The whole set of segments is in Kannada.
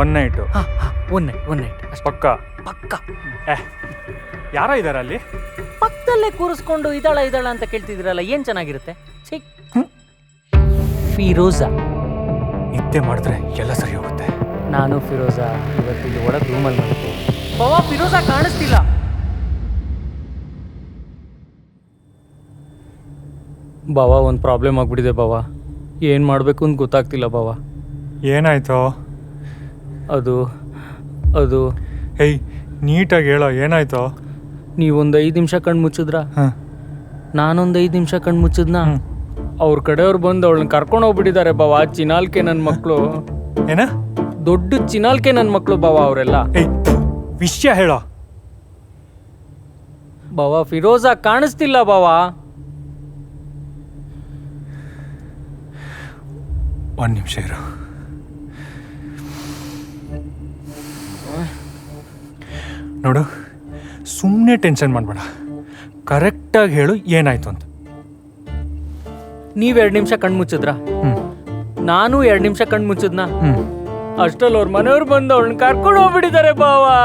One night. ಒನ್ ನೈಟ್ ಅಷ್ಟೇ. ಪಕ್ಕ ಪಕ್ಕ ಯಾರೋ ಇದಾರ ಅಲ್ಲಿ? ಪಕ್ಕದಲ್ಲೇ ಕೂರಿಸ್ಕೊಂಡು ಇದಾಳ ಅಂತ ಕೇಳ್ತಿದ್ದೀರಲ್ಲ, ಏನು ಚೆನ್ನಾಗಿರುತ್ತೆ? ಫಿರೋಜಾ. ನಿದ್ದೆ ಮಾಡಿದ್ರೆ ಎಲ್ಲ ಸರಿ ಹೋಗುತ್ತೆ. ನಾನು ಫಿರೋಜಾ ಇವತ್ತು ಇಲ್ಲಿ ಒಳಗೆ ರೂಮಲ್ಲಿ ಮಾಡ್ತೀನಿ. ಬಾವಾ, ಫಿರೋಜಾ ಕಾಣಿಸ್ತಿಲ್ಲ. ಬಾವಾ, ಒಂದು ಪ್ರಾಬ್ಲಮ್ ಆಗ್ಬಿಟ್ಟಿದೆ ಬಾವಾ. ಏನು ಮಾಡಬೇಕು ಅಂತ ಗೊತ್ತಾಗ್ತಿಲ್ಲ ಬಾವಾ. ಏನಾಯ್ತು? ಅದು ಹೇಯ್, ನೀಟಾಗಿ ಹೇಳೋ, ಏನಾಯ್ತು? ನೀವೊಂದು 5 ನಿಮಿಷ ಕಣ್ಣು ಮುಚ್ಚಿದ್ರ, ಹಾಂ, ನಾನೊಂದು 5 ನಿಮಿಷ ಕಣ್ಣು ಮುಚ್ಚಿದ್ನಾ, ಅವ್ರ ಕಡೆಯವ್ರು ಬಂದು ಅವಳನ್ನ ಕರ್ಕೊಂಡು ಹೋಗ್ಬಿಟ್ಟಿದ್ದಾರೆ ಬಾವಾ. ಚಿನಾಲ್ಕೆ ನನ್ನ ಮಕ್ಕಳು. ಏನ? ದೊಡ್ಡ ಚಿನಾಲ್ಕೆ ನನ್ನ ಮಕ್ಕಳು ಬಾವಾ ಅವರೆಲ್ಲ. ಏಯ್, ವಿಷಯ ಹೇಳೋ ಬಾವಾ. ಫಿರೋಜಾ ಕಾಣಿಸ್ತಿಲ್ಲ ಬಾವಾ. ಒಂದು ನಿಮಿಷ ಇರು. ನೋಡು, ಸುಮ್ಮನೆ ಟೆನ್ಷನ್ ಮಾಡಬೇಡ. ಕರೆಕ್ಟಾಗಿ ಹೇಳು ಏನಾಯ್ತು ಅಂತ. ನೀವು 2 ನಿಮಿಷ ಕಣ್ಣು ಮುಚ್ಚಿದ್ರಾ, ನಾನು 2 ನಿಮಿಷ ಕಣ್ಣು ಮುಚ್ಚಿದ್ನಾ, ಅಷ್ಟರಲ್ಲಿ ಅವ್ರ ಮನೆಯವ್ರು ಬಂದು ಅವಳನ್ನ ಕರ್ಕೊಂಡು ಹೋಗ್ಬಿಟ್ಟಿದ್ದಾರೆ ಬಾವಾ.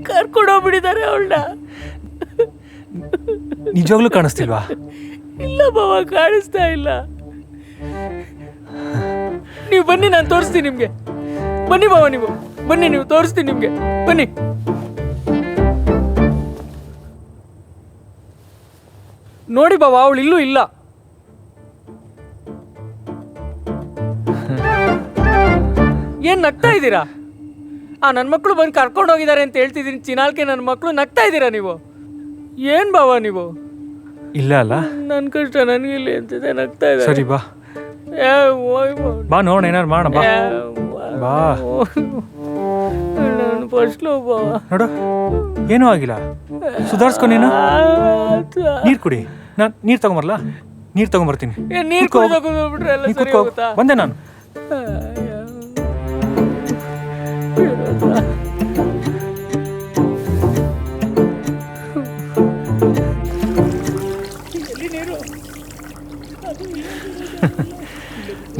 ಕರ್ಕೊಂಡು ಹೋಗ್ಬಿಟ್ಟಿದ್ದಾರೆ ಅವಳನ್ನ. ನಿಜವಾಗ್ಲೂ ಕಾಣಿಸ್ತಿಲ್ವಾ? ಇಲ್ಲ ಬಾವಾ, ಕಾಣಿಸ್ತಾ ಇಲ್ಲ. ನೀವು ಬನ್ನಿ, ನಾನು ತೋರಿಸ್ತೀನಿ ನಿಮ್ಗೆ. ಬನ್ನಿ ಬಾವಾ, ನೀವು ತೋರಿಸ್ತೀನಿ ನಿಮ್ಗೆ. ಬನ್ನಿ. ನೋಡಿ ಬಾವಾ, ಅವಳು ಇಲ್ಲೂ ಇಲ್ಲ. ಏನ್ ನಗ್ತಾ ಇದ್ದೀರಾ? ನನ್ನ ಮಕ್ಕಳು ಬಂದು ಕರ್ಕೊಂಡು ಹೋಗಿದ್ದಾರೆ ಅಂತ ಹೇಳ್ತಿದ್ದೀನಿ. ಚಿನಾಲ್ಕೆ ನನ್ನ ಮಕ್ಕಳು. ನಗ್ತಾ ಇದ್ದೀರಾ ನೀವು? ಏನ್ ಬಾವಾ ನೀವು? ಇಲ್ಲ ಅಲ್ಲ, ನನ್ನ ಕಷ್ಟ ನನಗಿಲ್ಲ ಅಂತಿದೆ. ನಗ್ತಾ ಇದ್ದಾರೆ. ಸರಿ ಬಾ ಬಾ, ನೋಡ ಏನಾರು ಮಾಡ. ಬಾ ಬಾ. ನಾನು ಫಸ್ಟ್ಲು ಬಾವಾ. ನೋಡು, ಏನೂ ಆಗಿಲ್ಲ. ಸುಧಾರಿಸ್ಕೊ ನೀನು. ನೀರು ಕುಡಿ. ನಾನು ನೀರು ತಗೊಂಬರ್ಲಾ? ನೀರು ತಗೊಂಬರ್ತೀನಿ. ನೀರು ಕುಡಿದ್ರೆ ಎಲ್ಲ ಸರಿ ಹೋಗುತ್ತಾ? ಬಂದೆ ನಾನು.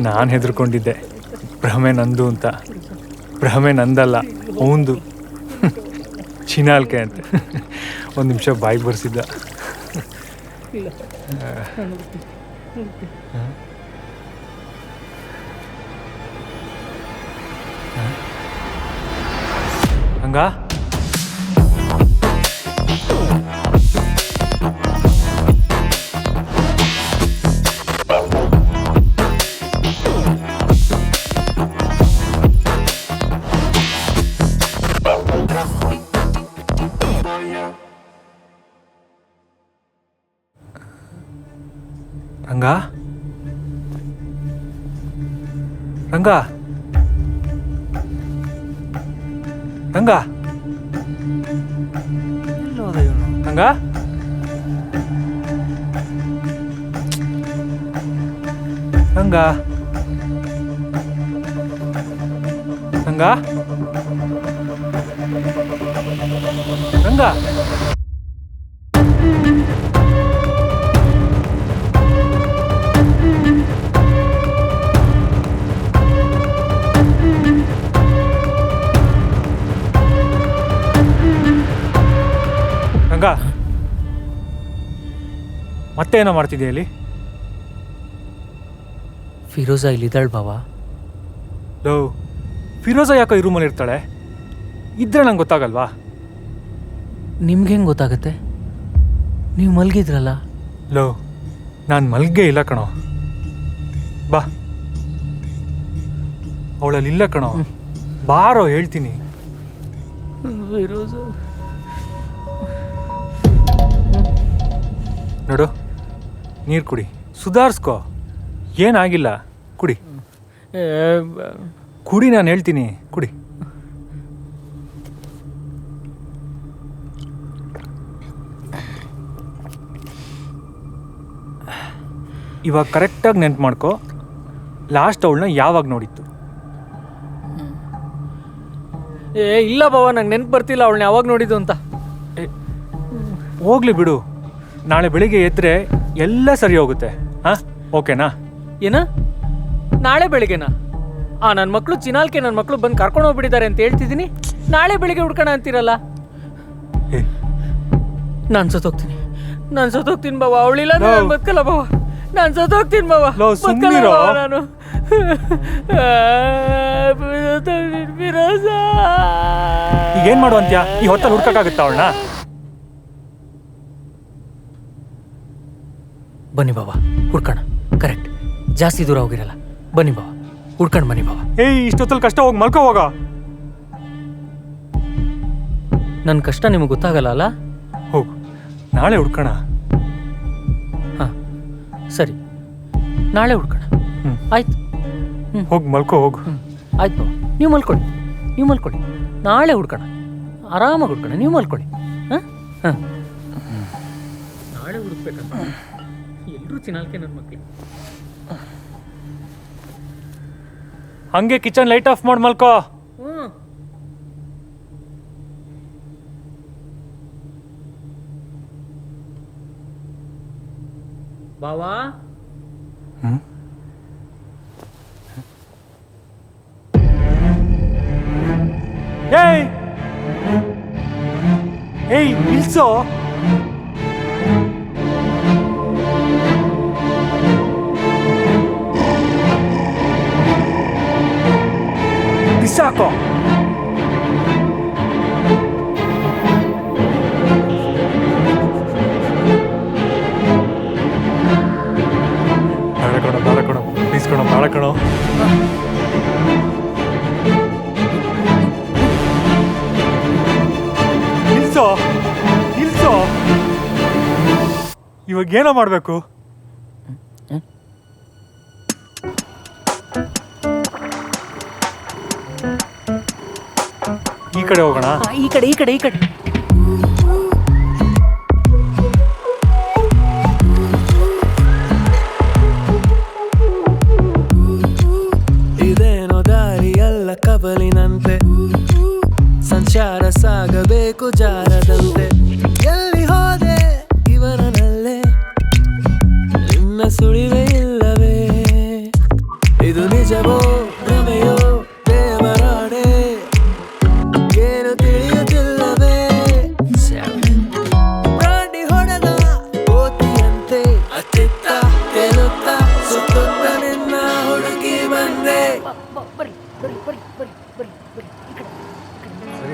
ನಾನು ಹೆದರ್ಕೊಂಡಿದ್ದೆ ಭ್ರಮೆ ನಂದು ಅಂತ. ಭ್ರಮೆ ನಂದಲ್ಲ, ಅವಂದು. ಚಿನಾಲ್ಕೆ ಅಂತ. ಒಂದು ನಿಮಿಷ ಬಾಯಿಗೆ ಬರ್ಸಿದ್ದ. ಹಂಗ ರಂಗ ರಂಗ ರಂಗ ರಂಗ ರಂಗ ರಂಗ ರಂಗ ರಂಗ, ಮತ್ತೇನೋ ಮಾಡ್ತಿದ್ಯಾ ಇಲ್ಲಿ? ಫಿರೋಜಾ ಇಲ್ಲಿದ್ದಾಳೆ ಬಾವಾ. ಲೋ, ಫಿರೋಜಾ ಯಾಕೋ ಈ ರೂಮಲ್ಲಿ ಇರ್ತಾಳೆ? ಇದ್ರೆ ನಂಗೆ ಗೊತ್ತಾಗಲ್ವಾ? ನಿಮ್ಗೆ ಹೆಂಗೆ ಗೊತ್ತಾಗತ್ತೆ? ನೀವು ಮಲಗಿದ್ರಲ್ಲ. ಲೋ, ನಾನು ಮಲ್ಗೆ ಇಲ್ಲ ಕಣೋ. ಬಾ, ಅವಳಲ್ಲಿ ಇಲ್ಲ ಕಣೋ. ಬಾರೋ, ಹೇಳ್ತೀನಿ. ಫಿರೋಜಾ ನೋಡು, ನೀರು ಕುಡಿ. ಸುಧಾರಿಸ್ಕೋ. ಏನಾಗಿಲ್ಲ, ಕುಡಿ ಕುಡಿ. ನಾನು ಹೇಳ್ತೀನಿ, ಕುಡಿ. ಇವಾಗ ಕರೆಕ್ಟಾಗಿ ನೆನ್ಪು ಮಾಡ್ಕೊ, ಲಾಸ್ಟ್ ಅವಳನ್ನ ಯಾವಾಗ ನೋಡಿತ್ತು? ಇಲ್ಲ ಬಾವಾ, ನಂಗೆ ನೆನ್ಪು ಬರ್ತಿಲ್ಲ ಅವಳನ್ನ ಯಾವಾಗ ನೋಡಿದ್ದು ಅಂತ. ಹೋಗ್ಲಿ ಬಿಡು, ನಾಳೆ ಬೆಳಿಗ್ಗೆ ಎದ್ರೆ ಎಲ್ಲ ಸರಿ ಹೋಗುತ್ತೆ. ಹಾಂ, ಓಕೆನಾ? ಏನ? ನಾಳೆ ಬೆಳಿಗ್ಗೆನಾ? ನನ್ನ ಮಕ್ಕಳು ಚಿನಾಲ್ಕೆ ನನ್ನ ಮಕ್ಕಳು ಬಂದು ಕರ್ಕೊಂಡು ಹೋಗ್ಬಿಟ್ಟಿದ್ದಾರೆ ಅಂತ ಹೇಳ್ತಿದ್ದೀನಿ. ನಾಳೆ ಬೆಳಿಗ್ಗೆ ಹುಡ್ಕೋಣ ಅಂತೀರಲ್ಲ. ನಾನು ಸತ್ತೋಗ್ತೀನಿ ಬಾವ. ಅವಳಿಲ್ಲ ನಾನು ಬದುಕಲ್ಲ ಬಾವ. ನಾನು ಸತ್ತೋಗ್ತೀನಿ ಬಾವ. ನಾನು ಈಗ ಏನ್ ಮಾಡುವಂತ್ಯಾ? ಈ ಹೊತ್ತಲ್ಲಿ ಹುಡ್ಕಕ್ಕಾಗುತ್ತಾ ಅವಳನ್ನ? ಬನ್ನಿ ಬಾವ, ಹುಡ್ಕೋಣ. ಕರೆಕ್ಟ್, ಜಾಸ್ತಿ ದೂರ ಹೋಗಿರಲ್ಲ. ಬನ್ನಿ ಬಾವ, ಹುಡ್ಕೊಂಡು ಬನ್ನಿ ಬಾವ. ಇಷ್ಟೊತ್ತಲ್ಲಿ ಕಷ್ಟ, ಹೋಗಿ ಮಲ್ಕೋ ಹೋಗ. ನನ್ನ ಕಷ್ಟ ನಿಮಗೆ ಗೊತ್ತಾಗಲ್ಲ ಅಲ್ಲ? ಹೋಗು, ನಾಳೆ ಹುಡ್ಕೋಣ. ಹಾಂ ಸರಿ, ನಾಳೆ ಹುಡ್ಕೋಣ. ಆಯ್ತು, ಹೋಗಿ ಮಲ್ಕೋ ಹೋಗು. ಆಯ್ತು ಬಾವ, ನೀವು ಮಲ್ಕೊಳ್ಳಿ. ನಾಳೆ ಹುಡ್ಕೋಣ, ಆರಾಮಾಗಿ ಹುಡ್ಕೋಣ. ನೀವು ಮಲ್ಕೊಳ್ಳಿ. ಹಾಂ ನಾಳೆ ಹುಡುಕ್ಬೇಕಂತ ಎಲ್ಲರೂ ಚಿನಾಲ್ಕೆ ನನ್ನ ಮಕ್ಕಳು. ಹಂಗೆ ಕಿಚನ್ ಲೈಟ್ ಆಫ್ ಮಾಡಿ ಮಲ್ಕೋ. ಬಾವಾ, ಏಯ್ ನಿಲ್ಸೋ. ಬಿಸಾಕೋ. ಬೇಡ ಕಣೋ, ಪ್ಲೀಸ್ ಕಣೋ, ಬೇಡ ಕಣೋ. ನಿಲ್ಸೋ. ಇವಾಗ ಏನೋ ಮಾಡ್ಬೇಕು? ಈ ಕಡೆ ಹೋಗೋಣ. ಈ ಕಡೆ. ಇದೇನೋ ದಾರಿಯಲ್ಲ ಕಬಲಿನಂತೆ, ಸಂಚಾರ ಸಾಗಬೇಕು ಜಾರದಂತೆ. ಎಲ್ಲಿ ಹೋದೆ ಇವನಲ್ಲೇ, ನಿನ್ನ ಸುಳಿವೆ ಇಲ್ಲವೇ? ಇದು ನಿಜವೋ ಭ್ರಮೆಯೋ ದೇವರಾಣೆ, ಏನು ತಿಳಿಯುತ್ತಿಲ್ಲವೇ? ಪ್ರಾಣಿ ಹೊಡೆದ ಕೋತಿಯಂತೆ ಅತ್ತಿತ್ತ ತೇಲುತ್ತ ಸುತ್ತುತ್ತ ನಿನ್ನ ಹುಡುಗಿ ಬಂದೆ.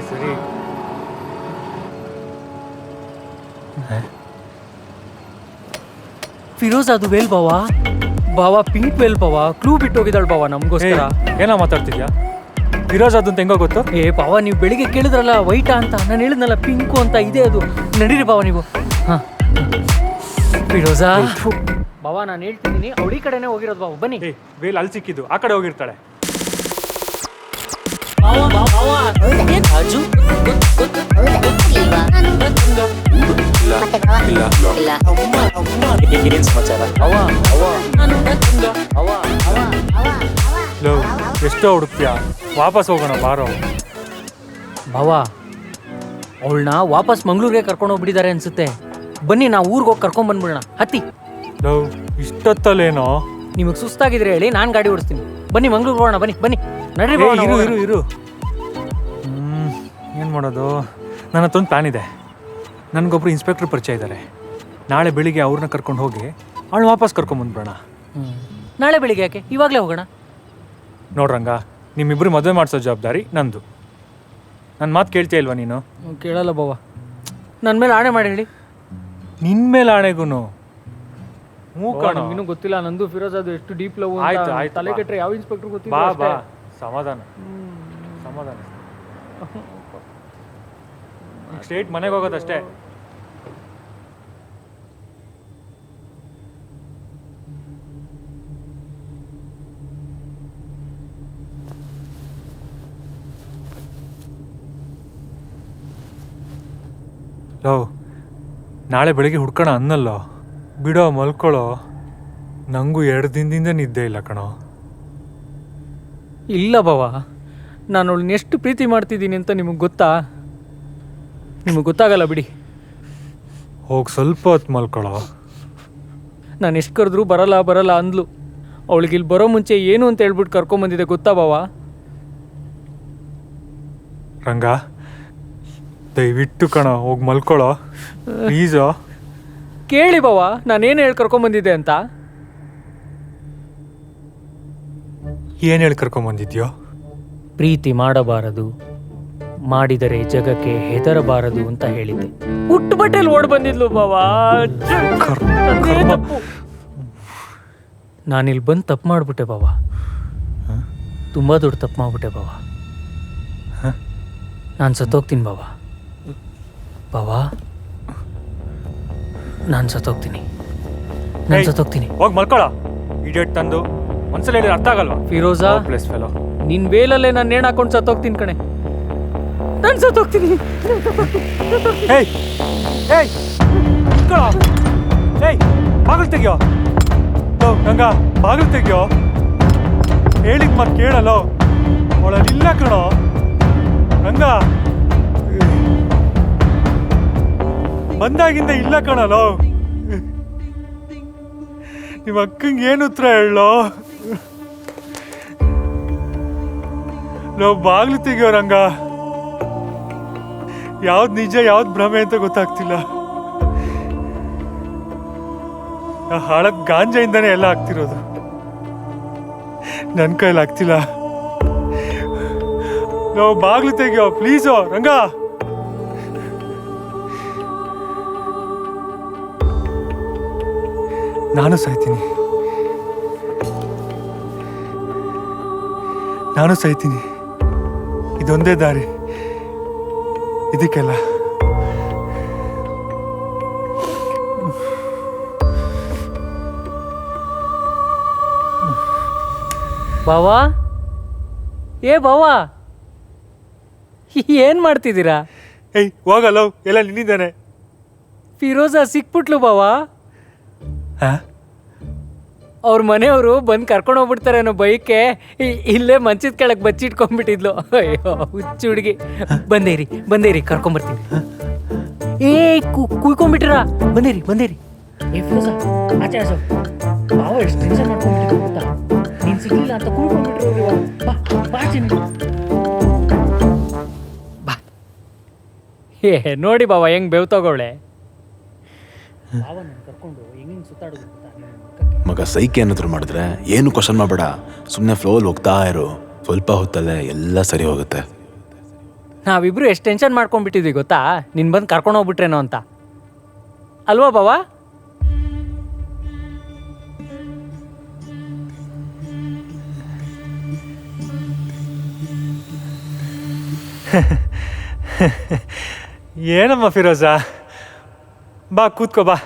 ಸರಿ. ಫಿರೋಜ್, ಅದು ವೇಲ್ ಬಾವ, ಪಿಂಕ್ ವೇಲ್ ಬಾವ. ಕ್ಲೂ ಬಿಟ್ಟು ಹೋಗಿದ್ದಾಳೆ ಬಾವ ನಮಗೋಸ್ಕರ. ಏನೋ ಮಾತಾಡ್ತಿದ್ಯಾ? ಫಿರೋಜ್ ಅದು ಅಂತ ಹೆಂಗೋ ಗೊತ್ತು? ಬಾವ, ನೀವು ಬೆಳಿಗ್ಗೆ ಕೇಳಿದ್ರಲ್ಲ ವೈಟಾ ಅಂತ, ನಾನು ಹೇಳಿದ್ನಲ್ಲ ಪಿಂಕು ಅಂತ. ಇದೆ ಅದು. ನಡೀರಿ ಬಾವ ನೀವು. ಹಾಂ ಫಿರೋಜಾ ಬಾವ, ನಾನು ಹೇಳ್ತಿದ್ದೀನಿ ಅವಳಿ ಕಡೆನೇ ಹೋಗಿರೋದು ಬಾವ. ಬನ್ನಿ. ವೇಲ್ ಅಲ್ಲಿ ಸಿಕ್ಕಿದ್ದು, ಆ ಕಡೆ ಹೋಗಿರ್ತಾಳೆ. ಎಷ್ಟೋ ಹುಡುಕ್ತೀಯ, ವಾಪಸ್ ಹೋಗೋಣ ಬಾರೋ. ಬಾವ, ಅವಳನ್ನ ವಾಪಸ್ ಮಂಗ್ಳೂರಿಗೆ ಕರ್ಕೊಂಡು ಹೋಗ್ಬಿಟ್ಟಿದ್ದಾರೆ ಅನ್ಸುತ್ತೆ. ಬನ್ನಿ, ನಾವು ಊರಿಗೆ ಹೋಗಿ ಕರ್ಕೊಂಡ್ ಬಂದ್ಬಿಡೋಣ. ಹತ್ತಿ. ಇಷ್ಟೊತ್ತಲ್ಲೇನೋ ನಿಮಗೆ ಸುಸ್ತಾಗಿದ್ರೆ ಹೇಳಿ, ನಾನು ಗಾಡಿ ಓಡಿಸ್ತೀನಿ. ಬನ್ನಿ, ಮಂಗ್ಳೂರಿಗೆ ಹೋಗೋಣ. ಬನ್ನಿ ನಡ್ರಿ. ಇರು. ಏನು ಮಾಡೋದು? ನನ್ನ ಹತ್ರ ಒಂದು ಪ್ಲಾನ್ ಇದೆ. ನನಗೊಬ್ರು ಇನ್ಸ್ಪೆಕ್ಟರ್ ಪರಿಚಯ ಇದ್ದಾರೆ. ನಾಳೆ ಬೆಳಿಗ್ಗೆ ಅವ್ರನ್ನ ಕರ್ಕೊಂಡು ಹೋಗಿ ಅವಳು ವಾಪಸ್ ಕರ್ಕೊಂಬಂದ್ಬಿಡೋಣ. ನಾಳೆ ಬೆಳಿಗ್ಗೆ ಯಾಕೆ, ಇವಾಗಲೇ ಹೋಗೋಣ. ನೋಡ್ರಂಗ, ನಿಮ್ಮಿಬ್ರು ಮದುವೆ ಮಾಡಿಸೋ ಜವಾಬ್ದಾರಿ ನಂದು. ನನ್ನ ಮಾತು ಕೇಳ್ತೀಯ ಇಲ್ವಾ ನೀನು? ಕೇಳಲ್ಲ ಬಾವ. ನನ್ನ ಮೇಲೆ ಆಣೆ ಮಾಡಿ ಹೇಳಿ. ನಿನ್ನ ಮೇಲೆ ಆಣೆಗೂ ಇನ್ನೂ ಗೊತ್ತಿಲ್ಲ. ನಂದು ಫಿರೋಜ್ ಅದು ಎಷ್ಟು ಡೀಪ್ ಲವ್. ಆಯ್ತು, ತಲೆ ಕೆಟ್ಟರೆ ಯಾವ ಇನ್ಸ್ಪೆಕ್ಟರ್ ಗೊತ್ತಿಲ್ಲ. ಬಾ ಸಮಾಧಾನ. ಸ್ಟ್ರೇಟ್ ಮನೆಗೆ ಹೋಗೋದಷ್ಟೇ. ನಾಳೆ ಬೆಳಿಗ್ಗೆ ಹುಡ್ಕೋಣ ಅನ್ನಲ್ಲೋ. ಬಿಡೋ, ಮಲ್ಕೊಳ್ಳೋ. ನನಗೂ 2 ದಿನದಿಂದ ನಿದ್ದೆ ಇಲ್ಲ ಕಣೋ. ಇಲ್ಲ ಬಾವ, ನಾನು ಅವಳನ್ನ ಎಷ್ಟು ಪ್ರೀತಿ ಮಾಡ್ತಿದ್ದೀನಿ ಅಂತ ನಿಮಗೆ ಗೊತ್ತಾ? ನಿಮಗೆ ಗೊತ್ತಾಗಲ್ಲ ಬಿಡಿ. ಹೋಗಿ ಸ್ವಲ್ಪ ಹೊತ್ತು ಮಲ್ಕೊಳ್ಳೋ. ನಾನು ಎಷ್ಟು ಕರೆದ್ರೂ ಬರಲ್ಲ ಅಂದ್ಲು. ಅವಳಿಗೆ ಇಲ್ಲಿ ಬರೋ ಮುಂಚೆ ಏನು ಅಂತ ಹೇಳ್ಬಿಟ್ಟು ಕರ್ಕೊಂಬಂದಿದೆ ಗೊತ್ತಾ ಬಾವ? ರಂಗ ದಯವಿಟ್ಟು ಕಣ ಹೋಗಿ ಮಲ್ಕೊಳ್ಳೋ ಪ್ಲೀಸು. ಕೇಳಿ ಬಾವ, ನಾನೇನು ಹೇಳಿ ಕರ್ಕೊಂಬಂದಿದ್ದೆ ಅಂತ. ಏನು ಹೇಳಿ ಕರ್ಕೊಂಬಂದಿದ್ಯೋ? ಪ್ರೀತಿ ಮಾಡಬಾರದು, ಮಾಡಿದರೆ ಜಗಕ್ಕೆ ಹೆದರಬಾರದು ಅಂತ ಹೇಳಿದ್ದೆ. ಹುಟ್ಟು ಬಟ್ಟೆಯಲ್ಲಿ ಓಡ್ ಬಂದಿದ್ಲು ಬಾವಾ. ನಾನಿಲ್ಲಿ ಬಂದು ತಪ್ಪು ಮಾಡ್ಬಿಟ್ಟೆ ಬಾವಾ, ತುಂಬ ದೊಡ್ಡ ತಪ್ಪು ಮಾಡ್ಬಿಟ್ಟೆ ಬಾವಾ. ನಾನು ಸತ್ತೋಗ್ತೀನಿ ಬಾವಾ. ಬಾವಾ ನಾನು ಸತ್ತೋಗ್ತೀನಿ, ನಾನು ಸತ್ತೋಗ್ತೀನಿ. ಹೋಗಿ ಮಲ್ಕೊಳ್ಳೋ ಇಡಿಯಟ್ ತಂದು. ಒಂದ್ಸಲ ಹೇಳಿದ್ರೆ ಅರ್ಥ ಆಗಲ್ವಾ? ಫಿರೋಜಾ, ಪ್ಲೇಸ್ ಫೆಲೋ, ನಿನ್ ವೇಲಲ್ಲೇ ನಾನು ನೇಣು ಹಾಕೊಂಡು ಸತ್ತೋಗ್ತೀನಿ ಕಣೆ. ನಾನು ಸತ್ತೋಗ್ತೀನಿ. ಏಯ್ ಏಯ್ ಮಲ್ಕೊಳ್ಳೋ. ಏಯ್ ಬಾಗಿಲು ತೆಗಿಯೋ. ರಂಗ ಬಾಗಿಲು ತೆಗಿಯೋ. ಹೇಳಿದ ಮಾತು ಕೇಳಲ್ಲೋ. ಅವಳಲ್ಲಿಲ್ಲ ಕಣೋ ರಂಗ. ಬಂದಾಗಿಂದ ಇಲ್ಲ ಕಣಲ್ಲೋ. ನಿಮ್ಮ ಅಕ್ಕಂಗೆ ಏನು ಉತ್ತರ ಹೇಳೋ? ನಾವು ಬಾಗ್ಲು ತೆಗಿಯೋ ರಂಗ. ಯಾವ್ದು ನಿಜ ಯಾವ್ದು ಭ್ರಮೆ ಅಂತ ಗೊತ್ತಾಗ್ತಿಲ್ಲ. ಹಾಳಕ್ ಗಾಂಜಾಯಿಂದಾನೇ ಎಲ್ಲ ಆಗ್ತಿರೋದು. ನನ್ನ ಕೈಲಿ ಆಗ್ತಿಲ್ಲ. ನಾವು ಬಾಗ್ಲು ತೆಗಿಯೋ ಪ್ಲೀಸು ರಂಗ. ನಾನು ಸಾಯ್ತೀನಿ, ನಾನು ಸಾಯ್ತೀನಿ. ಇದೊಂದೇ ದಾರಿ ಇದಕ್ಕೆಲ್ಲ. ಬಾವಾ, ಏ ಬಾವಾ, ಏನು ಮಾಡ್ತಿದ್ದೀರಾ? ಏಯ್ ಹೋಗಲ್ಲ, ಎಲ್ಲ ನಿನ್ನಿದ್ದಾನೆ. ಫಿರೋಜಾ ಸಿಕ್ಬಿಟ್ಲು ಬಾವಾ. ಅವ್ರ ಮನೆಯವರು ಬಂದು ಕರ್ಕೊಂಡು ಹೋಗ್ಬಿಡ್ತಾರೆ ಅನ್ನೋ ಬೈಕೆ ಇಲ್ಲೇ ಮಂಚದ ಕೆಳಗೆ ಬಚ್ಚಿಟ್ಕೊಂಡ್ಬಿಟ್ಟಿದ್ಲು. ಅಯ್ಯೋ ಹುಚ್ಚು ಹುಡುಗಿ. ಬಂದೇರಿ ಕರ್ಕೊಂಬರ್ತೀನಿ. ಏ ಕುಯ್ಕೊಂಡ್ಬಿಟ್ಟಿರಾ? ಬಂದೇರಿ. ಏ ಫಿರೋಜಾ, ಆಚೆ ಬಾವ ಎಷ್ಟು ಟೆನ್ಷನ್ ಮಾಡ್ಕೊಂಡ್ಬಿಟ್ಟಿದ್ರು ಗೊತ್ತಾ? ನೀನು ಸಿಗ್ಲಿಲ್ಲ ಅಂತ ಕುಯ್ಕೊಂಡ್ಬಿಟ್ರು. ಬಾ. ಏ ನೋಡಿ ಬಾವ ಹೆಂಗ್ ಬೇವ್ ತಗೋಳೆ. ಬಾವ ನಾನು ಕರ್ಕೊಂಡು ಹೆಂಗೆ ಸುತ್ತಾಡೋದು ಗೊತ್ತಾ? ಮಗ ಸೈಕೆ ಏನಾದ್ರು ಮಾಡಿದ್ರೆ ಏನು ಕ್ವಶನ್ ಮಾಡಬೇಡ, ಸುಮ್ಮನೆ ಫ್ಲೋಲ್ಲಿ ಹೋಗ್ತಾ ಇರು. ಸ್ವಲ್ಪ ಹೊತ್ತಲ್ಲೇ ಎಲ್ಲ ಸರಿ ಹೋಗುತ್ತೆ. ನಾವಿಬ್ರು ಎಷ್ಟು ಟೆನ್ಷನ್ ಮಾಡ್ಕೊಂಡ್ಬಿಟ್ಟಿದ್ವಿ ಗೊತ್ತಾ, ನಿನ್ ಬಂದು ಕರ್ಕೊಂಡು ಹೋಗ್ಬಿಟ್ರೇನೋ ಅಂತ. ಅಲ್ವಾ ಬಾವಾ? ಏನಮ್ಮ ಫಿರೋಜಾ, ಬಾ ಕೂತ್ಕೋ ಬಾ.